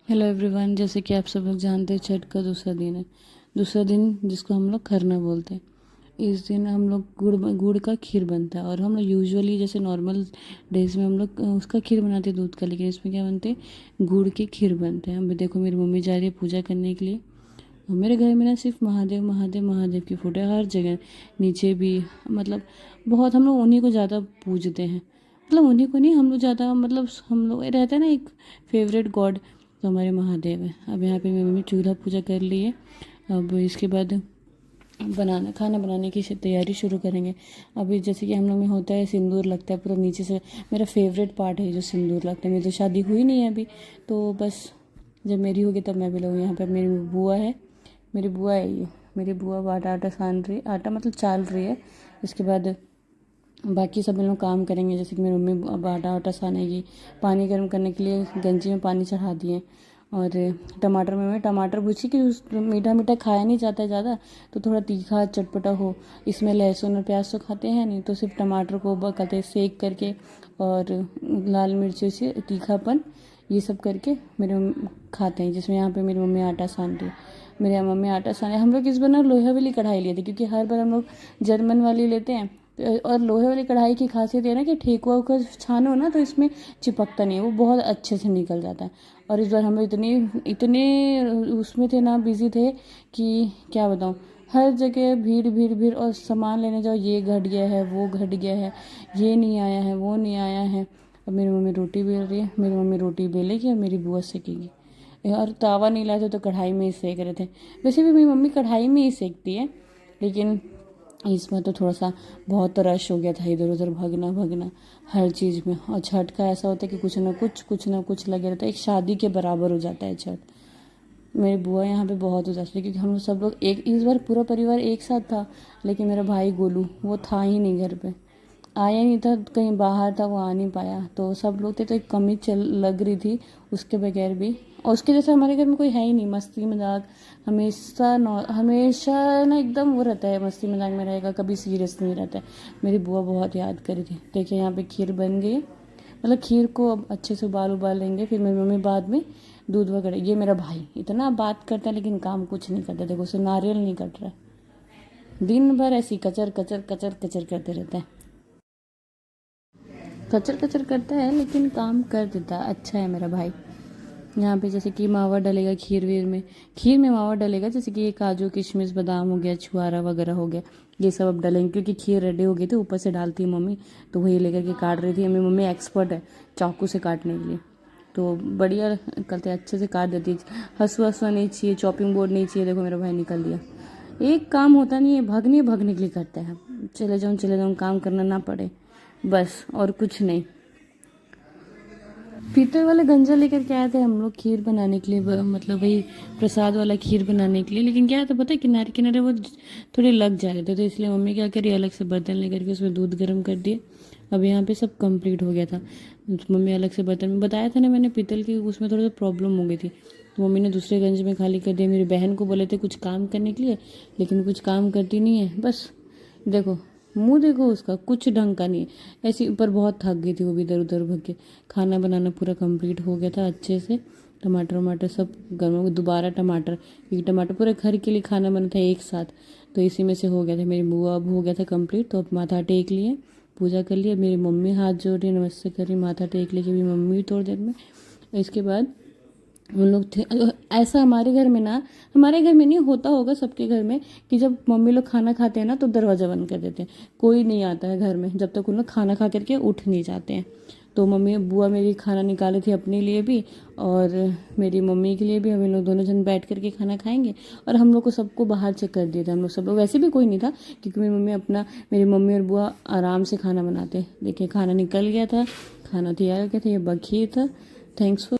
Hello everyone, जैसे कि आप सब लोग जानते हैं छठ का दूसरा दिन है। दूसरा दिन जिसको हम लोग खरना बोलते हैं। इस दिन हम लोग गुड़ का खीर बनता है और हम लोग यूजुअली जैसे नॉर्मल डेज में हम लोग उसका खीर बनाते हैं दूध का, लेकिन इसमें क्या बनते हैं, गुड़ के खीर बनते हैं। अभी देखो मेरी मम्मी जा रही है पूजा करने के लिए। और मेरे घर में ना सिर्फ महादेव महादेव महादेव की फोटो है हर जगह, नीचे भी। मतलब बहुत हम लोग उन्हीं को ज़्यादा पूजते हैं। मतलब उन्हीं को नहीं, हम लोग ज़्यादा, मतलब हम लोग रहता है ना एक फेवरेट गॉड, तो हमारे महादेव है। अब यहाँ पे मेरी मम्मी चूल्हा पूजा कर ली है। अब इसके बाद खाना बनाने की तैयारी शुरू करेंगे। अभी जैसे कि हम लोग में होता है सिंदूर लगता है पूरा नीचे से। मेरा फेवरेट पार्ट है जो सिंदूर लगता है। मेरी तो शादी हुई नहीं है अभी, तो बस जब मेरी होगी तब मैं भी लगूँगी। यहाँ पर मेरी बुआ है, मेरी बुआ है ये। मेरी बुआ आटा सान रही, आटा मतलब चाल रही है। इसके बाद बाकी सब लोग काम करेंगे। जैसे कि मेरी मम्मी अब आटा सानेगी। पानी गर्म करने के लिए गंजी में पानी चढ़ा दिए। और टमाटर में मैं टमाटर भूजी कि उस मीठा मीठा खाया नहीं जाता है ज़्यादा, तो थोड़ा तीखा चटपटा हो। इसमें लहसुन और प्याज तो खाते हैं नहीं, तो सिर्फ टमाटर को कहते सेक करके और लाल मिर्ची से तीखापन ये सब करके मेरे खाते हैं। जिसमें यहाँ पे मेरी मम्मी आटा सान रही है। मेरी मम्मी आटा साने, हम लोग इस बार ना लोहे वाली कढ़ाई लिए थे, क्योंकि हर बार हम लोग जर्मन वाली लेते हैं। और लोहे वाली कढ़ाई की खासियत ये ना कि ठेकुआ को छानो ना तो इसमें चिपकता नहीं है, वो बहुत अच्छे से निकल जाता है। और इस बार हम लोग इतने इतने उसमें थे ना, बिजी थे कि क्या बताऊँ। हर जगह भीड़ भीड़ भीड़, और सामान लेने जाओ, ये घट गया है वो घट गया है, ये नहीं आया है वो नहीं आया है। अब मेरी मम्मी रोटी बेल रही है। मेरी मम्मी रोटी बेलेगी और मेरी बुआ सेकेगी। और तावा नहीं लाए थे तो कढ़ाई में ही सेक रहे थे। वैसे भी मेरी मम्मी कढ़ाई में ही सेकती है, लेकिन इसमें तो थोड़ा सा बहुत रश हो गया था, इधर उधर भगना भगना हर चीज़ में। और छठ का ऐसा होता है कि कुछ ना कुछ लगे रहता है, एक शादी के बराबर हो जाता है छठ। मेरी बुआ यहाँ पे बहुत उदास थी, क्योंकि हम लोग सब लोग एक इस बार पूरा परिवार एक साथ था। लेकिन मेरा भाई गोलू वो था ही नहीं घर पे, आया नहीं था, कहीं बाहर था, वो आ नहीं पाया। तो सब लोग थे तो एक कमी चल लग रही थी उसके बगैर भी। और उसके जैसे हमारे घर में कोई है ही नहीं। मस्ती मजाक हमेशा ना एकदम वो रहता है, मस्ती मजाक में रहेगा, कभी सीरियस नहीं रहता है। मेरी बुआ बहुत याद करी थी। देखिए यहाँ पे खीर बन गई है। मतलब खीर को अब अच्छे से उबाल लेंगे, फिर मेरी मम्मी बाद में दूध वगैरह। ये मेरा भाई इतना बात करता है लेकिन काम कुछ नहीं करता। देखो उसे नारियल नहीं कट रहा है, दिन भर ऐसी कचर कचर कचर कचर करते रहता है। कचर कचर करता है लेकिन काम कर देता है। अच्छा है मेरा भाई। यहाँ पे जैसे कि मावा डलेगा खीर में मावा डलेगा। जैसे कि ये काजू किशमिश बादाम हो गया, छुआरा वगैरह हो गया, ये सब अब डलेंगे, क्योंकि खीर रेडी हो गई थी। ऊपर से डालती है मम्मी, तो वही लेकर के काट रही थी। मेरी मम्मी एक्सपर्ट है चाकू से काटने के लिए, तो बढ़िया करते अच्छे से काट देती है। हंसुआ हंसुआ नहीं चाहिए, चॉपिंग बोर्ड नहीं चाहिए। देखो मेरा भाई निकल दिया। एक काम होता नहीं है, भगने के लिए करता है। चले जाऊँ काम करना ना पड़े, बस और कुछ नहीं। पीतल वाले गंजा लेकर के आए थे हम लोग खीर बनाने के लिए, मतलब वही प्रसाद वाला खीर बनाने के लिए। लेकिन क्या था पता है, किनारे किनारे वो थोड़े लग जा रहे थे, तो इसलिए मम्मी क्या करी, अलग से बर्तन लेकर के उसमें दूध गर्म कर दिए। अब यहाँ पे सब कंप्लीट हो गया था। मम्मी अलग से बर्तन में, बताया था ना मैंने पीतल की, उसमें थोड़ा सा प्रॉब्लम हो गई थी, तो मम्मी ने दूसरे गंज में खाली कर दिया। मेरी बहन को बोले थे कुछ काम करने के लिए, लेकिन कुछ काम करती नहीं है। बस देखो मुंह देखो उसका, कुछ ढंग का नहीं है। ऐसी ऊपर बहुत थक गई थी वो भी, इधर उधर भग के। खाना बनाना पूरा कंप्लीट हो गया था अच्छे से। टमाटर वमाटर सब गर्म, दोबारा टमाटर, क्योंकि टमाटर पूरे घर के लिए खाना बना था एक साथ, तो इसी में से हो गया था। मेरी बुआ अब हो गया था कंप्लीट, तो अब माथा टेक लिए, पूजा कर लिया। मेरी मम्मी हाथ जोड़ रही, नमस्ते कर रही, माथा टेक ली, क्योंकि मम्मी भी थोड़ी देर में। इसके बाद हम लोग थे। ऐसा हमारे घर में ना, हमारे घर में नहीं होता होगा सबके घर में, कि जब मम्मी लोग खाना खाते हैं ना तो दरवाज़ा बंद कर देते हैं। कोई नहीं आता है घर में जब तक उन लोग खाना खा करके उठ नहीं जाते हैं। तो मम्मी बुआ मेरी खाना निकाली थी अपने लिए भी और मेरी मम्मी के लिए भी। हम लोग दोनों जन बैठ करके खाना खाएंगे। और हम लोग को सबको बाहर चेक कर दिया था। हम लोग सब लोग, वैसे भी कोई नहीं था, क्योंकि मेरी मम्मी और बुआ आराम से खाना बनाते। देखिए खाना निकल गया था, खाना तैयार हो गया था, ये खीर था। Thanks for